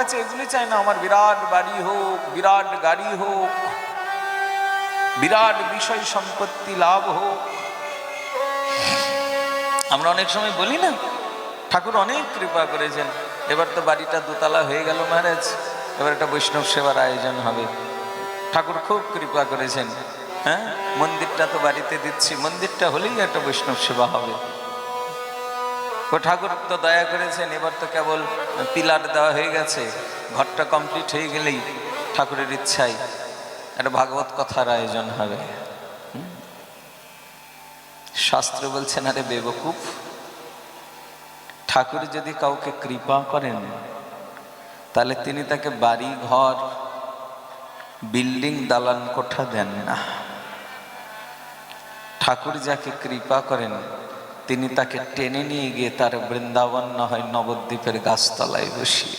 কাছে এগুলি চাই না, আমার বিরাট বাড়ি হোক, বিরাট গাড়ি হোক, বিরাট বিষয় সম্পত্তি লাভ হোক। আমরা অনেক সময় বলি না, ঠাকুর অনেক কৃপা করেছেন, এবার তো বাড়িটা দোতলা হয়ে গেল মহারাজ, এবার একটা বৈষ্ণব সেবার আয়োজন হবে। ঠাকুর খুব কৃপা করেছেন, হ্যাঁ, মন্দিরটা তো বাড়িতে দিচ্ছি, মন্দিরটা হলেই একটা বৈষ্ণব সেবা হবে। ও ঠাকুর তো দয়া করেছেন, এবার তো কেবল পিলার দেওয়া হয়ে গেছে, ঘরটা কমপ্লিট হয়ে গেলেই ঠাকুরের ইচ্ছায় একটা ভাগবত কথার আয়োজন হবে। শাস্ত্র বলছেন, আরে বেবকুফ, ঠাকুর যদি কাউকে কৃপা করেন তাহলে তিনি তাকে বাড়ি ঘর বিল্ডিং দালান কোঠা দেন না। ঠাকুর যাকে কৃপা করেন তিনি তাকে টেনে নিয়ে গিয়ে তার বৃন্দাবন না হয় নবদ্বীপের গাছতলায় বসিয়ে